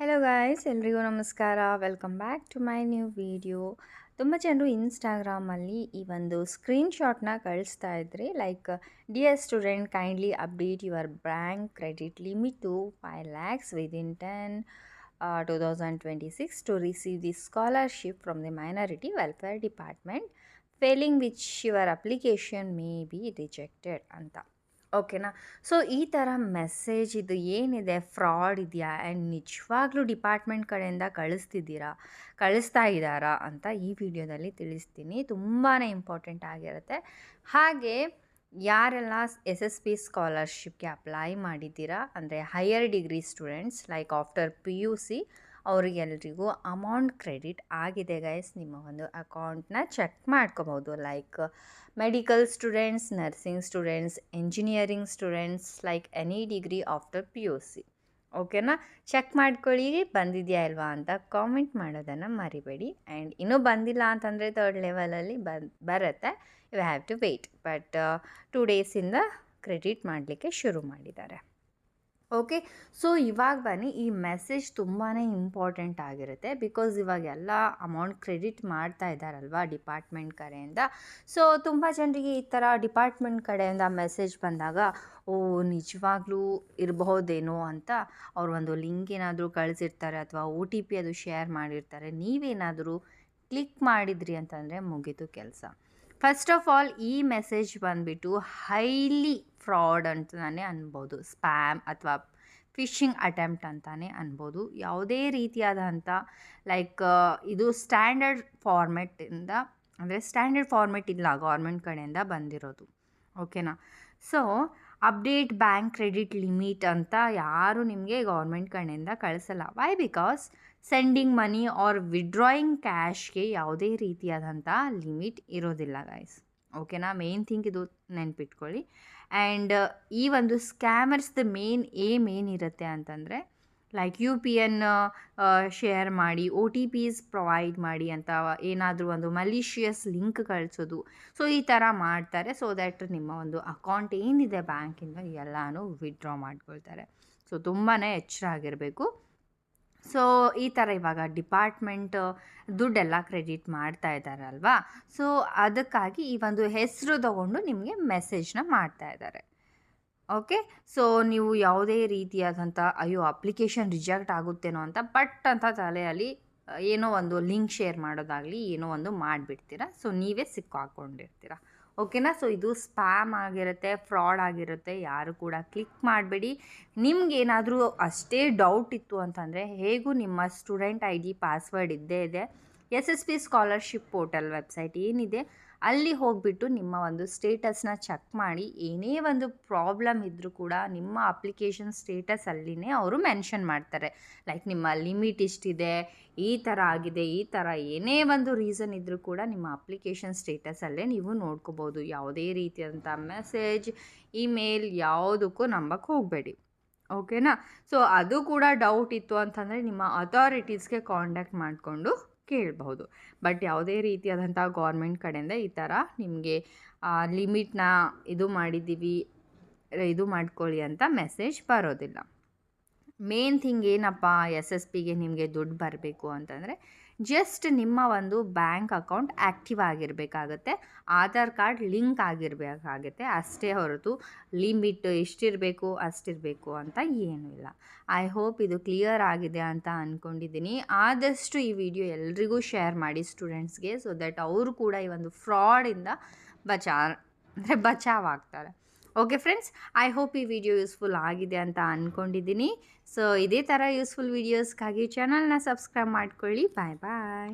Hello guys, ಎಲ್ರಿಗೂ ನಮಸ್ಕಾರ. Welcome back to my new video. ತುಂಬ ಜನರು ಇನ್ಸ್ಟಾಗ್ರಾಮಲ್ಲಿ ಈ ಒಂದು ಸ್ಕ್ರೀನ್ಶಾಟ್ನ ಕಳಿಸ್ತಾ ಇದ್ರಿ. Like, dear student, kindly update your bank credit limit to 5 lakhs within 2026 to receive the scholarship from the Minority Welfare Department. Failing which your application may be rejected ಅಂತ. ಓಕೆನಾ. ಸೊ ಈ ಥರ ಮೆಸೇಜ್ ಇದು ಏನಿದೆ, ಫ್ರಾಡ್ ಇದೆಯಾ and ನಿಜವಾಗ್ಲೂ department ಕಡೆಯಿಂದ ಕಳಿಸ್ತಾ ಇದ್ದಾರಾ ಅಂತ ಈ ವಿಡಿಯೋದಲ್ಲಿ ತಿಳಿಸ್ತೀನಿ. ತುಂಬಾ ಇಂಪಾರ್ಟೆಂಟ್ ಆಗಿರುತ್ತೆ. ಹಾಗೆ ಯಾರೆಲ್ಲ SSP ಸ್ಕಾಲರ್ಶಿಪ್ಗೆ ಅಪ್ಲೈ ಮಾಡಿದ್ದೀರಾ, ಅಂದರೆ higher degree students like after PUC, ಅವರಿಗೆಲ್ರಿಗೂ ಅಮೌಂಟ್ ಕ್ರೆಡಿಟ್ ಆಗಿದೆ ಗೈಸ್. ನಿಮ್ಮ ಒಂದು ಅಕೌಂಟ್ನ ಚೆಕ್ ಮಾಡ್ಕೋಬೋದು. Like medical students, nursing students, engineering students, like any degree after PUC. ಓಕೆನಾ. ಚೆಕ್ ಮಾಡ್ಕೊಳ್ಳಿ ಬಂದಿದೆಯಾ ಇಲ್ವಾ ಅಂತ ಕಾಮೆಂಟ್ ಮಾಡೋದನ್ನು ಮರಿಬೇಡಿ. ಆ್ಯಂಡ್ ಇನ್ನೂ ಬಂದಿಲ್ಲ ಅಂತಂದರೆ 3rd ಲೆವೆಲಲ್ಲಿ ಬರುತ್ತೆ. You have to wait. But 2 ಡೇಸಿಂದ ಕ್ರೆಡಿಟ್ ಮಾಡಲಿಕ್ಕೆ ಶುರು ಮಾಡಿದ್ದಾರೆ. ಓಕೆ. ಸೊ ಇವಾಗ ಬನ್ನಿ, ಈ ಮೆಸೇಜ್ ತುಂಬಾ ಇಂಪಾರ್ಟೆಂಟ್ ಆಗಿರುತ್ತೆ. ಬಿಕಾಸ್ ಇವಾಗೆಲ್ಲ ಅಮೌಂಟ್ ಕ್ರೆಡಿಟ್ ಮಾಡ್ತಾ ಇದ್ದಾರಲ್ವ ಡಿಪಾರ್ಟ್ಮೆಂಟ್ ಕಡೆಯಿಂದ. ಸೊ ತುಂಬ ಜನರಿಗೆ ಈ ಥರ ಡಿಪಾರ್ಟ್ಮೆಂಟ್ ಕಡೆಯಿಂದ ಮೆಸೇಜ್ ಬಂದಾಗ ನಿಜವಾಗ್ಲೂ ಇರಬಹುದೇನೋ ಅಂತ ಅವ್ರು ಒಂದು ಲಿಂಕ್ ಏನಾದರೂ ಕಳಿಸಿರ್ತಾರೆ ಅಥವಾ OTP ಅದು ಶೇರ್ ಮಾಡಿರ್ತಾರೆ. ನೀವೇನಾದರೂ ಕ್ಲಿಕ್ ಮಾಡಿದ್ರಿ ಅಂತಂದರೆ ಮುಗೀತು ಕೆಲಸ. ಫಸ್ಟ್ ಆಫ್ ಆಲ್, ಈ ಮೆಸೇಜ್ ಬಂದುಬಿಟ್ಟು ಹೈಲಿ ಫ್ರಾಡ್ ಅಂತಲೇ ಅನ್ಬೋದು. ಸ್ಪ್ಯಾಮ್ ಅಥವಾ ಫಿಶಿಂಗ್ ಅಟೆಂಪ್ಟ್ ಅಂತಲೇ ಅನ್ಬೋದು. ಯಾವುದೇ ರೀತಿಯಾದಂಥ ಲೈಕ್ ಇದು ಸ್ಟ್ಯಾಂಡರ್ಡ್ ಫಾರ್ಮೆಟ್ಟಿಂದ, ಅಂದರೆ ಸ್ಟ್ಯಾಂಡರ್ಡ್ ಫಾರ್ಮೆಟ್ ಇಲ್ಲ ಗೌರ್ಮೆಂಟ್ ಕಡೆಯಿಂದ ಬಂದಿರೋದು. ಓಕೆನಾ. So update bank credit limit ಅಂತ ಯಾರು ನಿಮಗೆ ಗೌರ್ಮೆಂಟ್ ಕಡೆಯಿಂದ ಕಳಿಸಲ್ಲ. Why? Because sending money or withdrawing ಕ್ಯಾಶ್ಗೆ ಯಾವುದೇ ರೀತಿಯಾದಂಥ ಲಿಮಿಟ್ ಇರೋದಿಲ್ಲ ಗೈಸ್. ಓಕೆನಾ. ಮೇನ್ ಥಿಂಗ್ ಇದು ನೆನ್ಪಿಟ್ಕೊಳ್ಳಿ. ಆ್ಯಂಡ್ ಈ ಒಂದು ಸ್ಕ್ಯಾಮರ್ಸ್ದು ಮೇನ್ ಏನಿರುತ್ತೆ ಅಂತಂದರೆ, ಲೈಕ್ UPN ಶೇರ್ ಮಾಡಿ OTPs ಪ್ರೊವೈಡ್ ಮಾಡಿ ಅಂತ ಏನಾದರೂ ಒಂದು ಮಲಿಷಿಯಸ್ ಲಿಂಕ್ ಕಳಿಸೋದು. ಸೊ ಈ ಥರ ಮಾಡ್ತಾರೆ. ಸೊ ದ್ಯಾಟ್ ನಿಮ್ಮ ಒಂದು ಅಕೌಂಟ್ ಏನಿದೆ ಬ್ಯಾಂಕಿಂದ ಎಲ್ಲನೂ ವಿಡ್ರಾ ಮಾಡ್ಕೊಳ್ತಾರೆ. ಸೊ ತುಂಬಾ ಎಚ್ಚರ ಆಗಿರಬೇಕು. ಸೊ ಈ ಥರ ಇವಾಗ ಡಿಪಾರ್ಟ್ಮೆಂಟ್ ದುಡ್ಡೆಲ್ಲ ಕ್ರೆಡಿಟ್ ಮಾಡ್ತಾ ಇದ್ದಾರಲ್ವಾ. ಸೊ ಅದಕ್ಕಾಗಿ ಈ ಒಂದು ಹೆಸರು ತಗೊಂಡು ನಿಮಗೆ ಮೆಸೇಜ್ನ ಮಾಡ್ತಾ ಇದ್ದಾರೆ. ಓಕೆ. ಸೊ ನೀವು ಯಾವುದೇ ರೀತಿಯಾದಂಥ ಅಪ್ಲಿಕೇಶನ್ ರಿಜೆಕ್ಟ್ ಆಗುತ್ತೇನೋ ಅಂತ ಪಟ್ ಅಂತ ತಲೆಯಲ್ಲಿ ಏನೋ ಒಂದು ಲಿಂಕ್ ಶೇರ್ ಮಾಡೋದಾಗಲಿ ಏನೋ ಒಂದು ಮಾಡಿಬಿಡ್ತೀರಾ. ಸೊ ನೀವೇ ಸಿಕ್ಕಾಕೊಂಡಿರ್ತೀರ. ಓಕೆನಾ. ಸೊ ಇದು ಸ್ಪ್ಯಾಮ್ ಆಗಿರುತ್ತೆ, ಫ್ರಾಡ್ ಆಗಿರುತ್ತೆ. ಯಾರು ಕೂಡ ಕ್ಲಿಕ್ ಮಾಡಬೇಡಿ. ನಿಮ್ಗೇನಾದರೂ ಅಷ್ಟೇ ಡೌಟ್ ಇತ್ತು ಅಂತಂದರೆ, ಹೇಗೂ ನಿಮ್ಮ ಸ್ಟೂಡೆಂಟ್ ID ಪಾಸ್ವರ್ಡ್ ಇದ್ದೇ ಇದೆ. SSP ಸ್ಕಾಲರ್ಶಿಪ್ ಪೋರ್ಟಲ್ ವೆಬ್ಸೈಟ್ ಏನಿದೆ ಅಲ್ಲಿ ಹೋಗಿಬಿಟ್ಟು ನಿಮ್ಮ ಒಂದು ಸ್ಟೇಟಸ್ನ ಚೆಕ್ ಮಾಡಿ. ಏನೇ ಒಂದು ಪ್ರಾಬ್ಲಮ್ ಇದ್ದರೂ ಕೂಡ ನಿಮ್ಮ ಅಪ್ಲಿಕೇಶನ್ ಸ್ಟೇಟಸಲ್ಲಿನೇ ಅವರು ಮೆನ್ಷನ್ ಮಾಡ್ತಾರೆ. ಲೈಕ್ ನಿಮ್ಮ ಲಿಮಿಟ್ ಇಷ್ಟಿದೆ, ಈ ಥರ ಆಗಿದೆ, ಈ ಥರ ಏನೇ ಒಂದು ರೀಸನ್ ಇದ್ದರೂ ಕೂಡ ನಿಮ್ಮ ಅಪ್ಲಿಕೇಶನ್ ಸ್ಟೇಟಸಲ್ಲೇ ನೀವು ನೋಡ್ಕೋಬೋದು. ಯಾವುದೇ ರೀತಿಯಾದಂಥ ಮೆಸೇಜ್, ಇಮೇಲ್ ಯಾವುದಕ್ಕೂ ನಂಬಕ್ಕೆ ಹೋಗಬೇಡಿ. ಓಕೆನಾ. ಸೊ ಅದು ಕೂಡ ಡೌಟ್ ಇತ್ತು ಅಂತಂದರೆ ನಿಮ್ಮ ಅಥಾರಿಟೀಸ್ಗೆ ಕಾಂಟ್ಯಾಕ್ಟ್ ಮಾಡಿಕೊಂಡು ಕೇಳಬಹುದು. ಬಟ್ ಯಾವುದೇ ರೀತಿಯಾದಂಥ ಗೌರ್ಮೆಂಟ್ ಕಡೆಯಿಂದ ಈ ಥರ ನಿಮಗೆ ಲಿಮಿಟ್ನ ಇದು ಮಾಡಿದ್ದೀವಿ, ಇದು ಮಾಡ್ಕೊಳ್ಳಿ ಅಂತ ಮೆಸೇಜ್ ಬರೋದಿಲ್ಲ. ಮೇನ್ ಥಿಂಗ್ ಏನಪ್ಪ, SSPಗೆ ನಿಮಗೆ ದುಡ್ಡು ಬರಬೇಕು ಅಂತಂದರೆ ಜಸ್ಟ್ ನಿಮ್ಮ ಒಂದು ಬ್ಯಾಂಕ್ ಅಕೌಂಟ್ ಆ್ಯಕ್ಟಿವ್ ಆಗಿರಬೇಕಾಗತ್ತೆ, ಆಧಾರ್ ಕಾರ್ಡ್ ಲಿಂಕ್ ಆಗಿರಬೇಕಾಗತ್ತೆ ಅಷ್ಟೇ ಹೊರತು ಲಿಮಿಟ್ ಇಷ್ಟಿರಬೇಕು ಅಷ್ಟಿರಬೇಕು ಅಂತ ಏನೂ ಇಲ್ಲ. ಐ ಹೋಪ್ ಇದು ಕ್ಲಿಯರ್ ಆಗಿದೆ ಅಂತ ಅಂದ್ಕೊಂಡಿದ್ದೀನಿ. ಆದಷ್ಟು ಈ ವಿಡಿಯೋ ಎಲ್ರಿಗೂ ಶೇರ್ ಮಾಡಿ ಸ್ಟೂಡೆಂಟ್ಸ್ಗೆ. ಸೊ ದಟ್ ಅವರು ಕೂಡ ಈ ಒಂದು ಫ್ರಾಡಿಂದ ಬಚಾವಾಗ್ತಾರೆ. ಓಕೆ ಫ್ರೆಂಡ್ಸ್, ಐ ಹೋಪ್ ಈ ವಿಡಿಯೋ ಯೂಸ್ಫುಲ್ ಆಗಿದೆ ಅಂತ ಅಂದ್ಕೊಂಡಿದ್ದೀನಿ. ಸೊ ಇದೇ ಥರ ಯೂಸ್ಫುಲ್ ವೀಡಿಯೋಸ್ಗಾಗಿ ಚಾನಲ್ನ ಸಬ್ಸ್ಕ್ರೈಬ್ ಮಾಡ್ಕೊಳ್ಳಿ. ಬಾಯ್ ಬಾಯ್.